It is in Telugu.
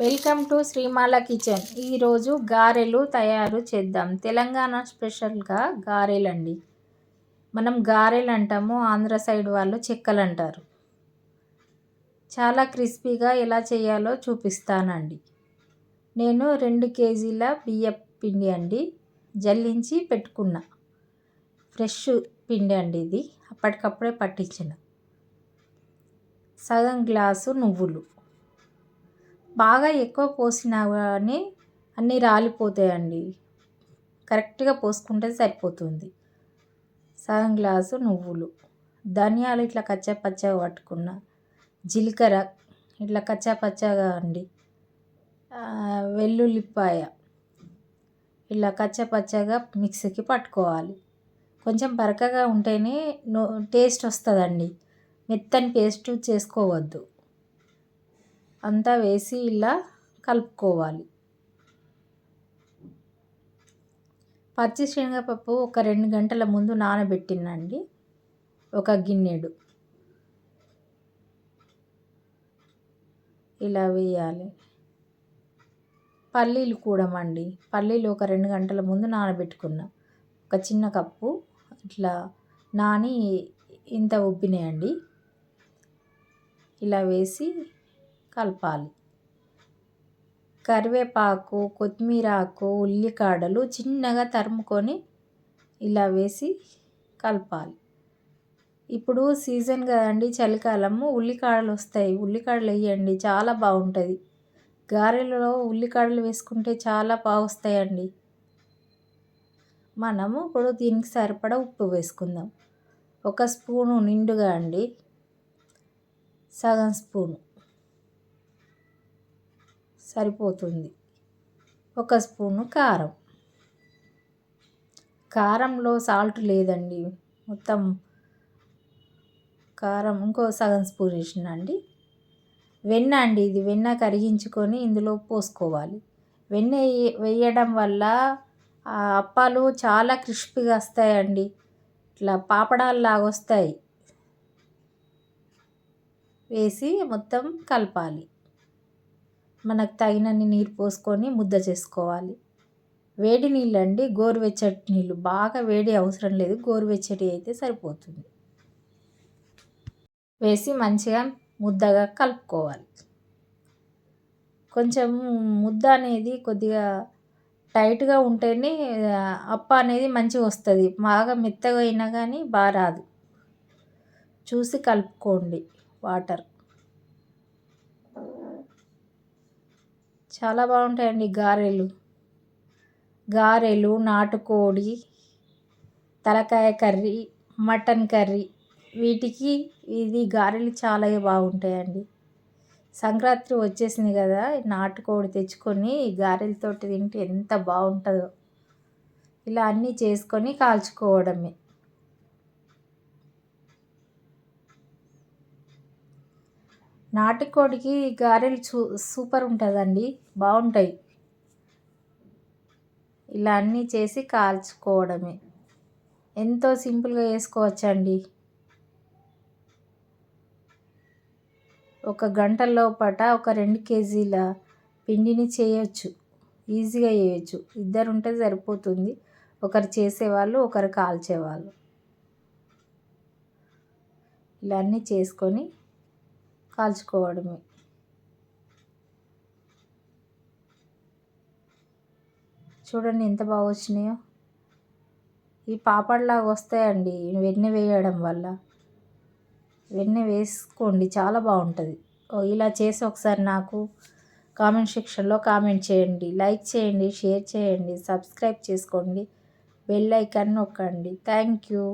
Welcome to శ్రీమాల kitchen. ఈరోజు గారెలు తయారు చేద్దాం. తెలంగాణ స్పెషల్గా గారెలండి. మనం గారెలు అంటాము, ఆంధ్ర సైడ్ వాళ్ళు చెక్కలు అంటారు. చాలా క్రిస్పీగా ఎలా చేయాలో చూపిస్తానండి. నేను 2 కేజీల బియ్యం పిండి అండి జల్లించి పెట్టుకున్నా. ఫ్రెష్ పిండి అండి ఇది, అప్పటికప్పుడే పట్టించిన. సగం గ్లాసు నువ్వులు. బాగా ఎక్కువ పోసినా కానీ అన్నీ రాలిపోతాయండి. కరెక్ట్గా పోసుకుంటే సరిపోతుంది. సగం గ్లాసు నువ్వులు, ధనియాలు ఇట్లా కచ్చా పచ్చగా పట్టుకున్న, జీలకర్ర ఇట్లా కచ్చా పచ్చగా అండి, వెల్లుల్లిపాయ ఇలా కచ్చా పచ్చగా మిక్సీకి పట్టుకోవాలి. కొంచెం బరకగా ఉంటేనే టేస్ట్ వస్తుందండి. మెత్తని పేస్ట్ చేసుకోవద్దు. అంతా వేసి ఇలా కలుపుకోవాలి. పచ్చి శనగపప్పు ఒక 2 గంటల ముందు నానబెట్టినండి. ఒక గిన్నెడు ఇలా వేయాలి. పల్లీలు కూడా అండి, పల్లీలు ఒక 2 గంటల ముందు నానబెట్టుకున్నా. ఒక చిన్న కప్పు ఇట్లా నాని ఇంత ఉబ్బినాయండి. ఇలా వేసి కలపాలి. కరివేపాకు, కొత్తిమీర ఆకు, ఉల్లికాడలు చిన్నగా తరుముకొని ఇలా వేసి కలపాలి. ఇప్పుడు సీజన్ కదండి, చలికాలము, ఉల్లికాడలు వస్తాయి. ఉల్లికాడలు వేయండి, చాలా బాగుంటుంది. గారెలలో ఉల్లికాడలు వేసుకుంటే చాలా బాగా వస్తాయండి. మనము ఇప్పుడు దీనికి సరిపడా ఉప్పు వేసుకుందాం. 1 స్పూను నిండుగా అండి, సగం స్పూను సరిపోతుంది. 1 స్పూను కారం. కారంలో సాల్ట్ లేదండి, మొత్తం కారం ఇంకో సగం స్పూన్ వేసిన అండి. వెన్న అండి, ఇది వెన్న కరిగించుకొని ఇందులో పోసుకోవాలి. వెన్న వేయడం వల్ల అప్పాలు చాలా క్రిస్పీగా వస్తాయండి. ఇట్లా పాపడాల్లాగా వస్తాయి. వేసి మొత్తం కలపాలి. మనకు తగినన్ని నీరు పోసుకొని ముద్ద చేసుకోవాలి. వేడి నీళ్ళు అండి, గోరువెచ్చటి నీళ్ళు, బాగా వేడి అవసరం లేదు, గోరువెచ్చటి అయితే సరిపోతుంది. వేసి మంచిగా ముద్దగా కలుపుకోవాలి. కొంచెం ముద్ద అనేది కొద్దిగా టైట్గా ఉంటేనే అప్ప అనేది మంచిగా వస్తుంది. బాగా మెత్తగా అయినా కానీ బాగా రాదు. చూసి కలుపుకోండి. వాటర్ చాలా బాగుంటాయండి గారెలు, నాటుకోడి తలకాయ కర్రీ, మటన్ కర్రీ, వీటికి ఇది గారెలు చాలా బాగుంటాయండి. సంక్రాంతి వచ్చేసింది కదా, నాటుకోడి తెచ్చుకొని గారెలతోటి తింటే ఎంత బాగుంటుందో. ఇలా అన్నీ చేసుకొని కాల్చుకోవడమే. నాటుకోడికి గారెలు సూపర్ ఉంటుందండి, బాగుంటాయి. ఇలా అన్నీ చేసి కాల్చుకోవడమే. ఎంతో సింపుల్గా చేసుకోవచ్చండి. 1 గంట లోపట ఒక 2 కేజీల పిండిని చేయొచ్చు, ఈజీగా చేయొచ్చు. 2 ఉంటే సరిపోతుంది. ఒకరు చేసేవాళ్ళు, ఒకరు కాల్చేవాళ్ళు. ఇలా అన్నీ చేసుకొని కాల్చుకోవడమే. చూడండి ఎంత బాగా వచ్చినాయో. ఈ పాపడ్లాగా వస్తాయండి వెన్న వేయడం వల్ల. వెన్న వేసుకోండి, చాలా బాగుంటుంది. ఇలా చేసి ఒకసారి నాకు కామెంట్ సెక్షన్లో కామెంట్ చేయండి. లైక్ చేయండి, షేర్ చేయండి, సబ్స్క్రైబ్ చేసుకోండి, బెల్ ఐకాన్ నొక్కండి. Thank you.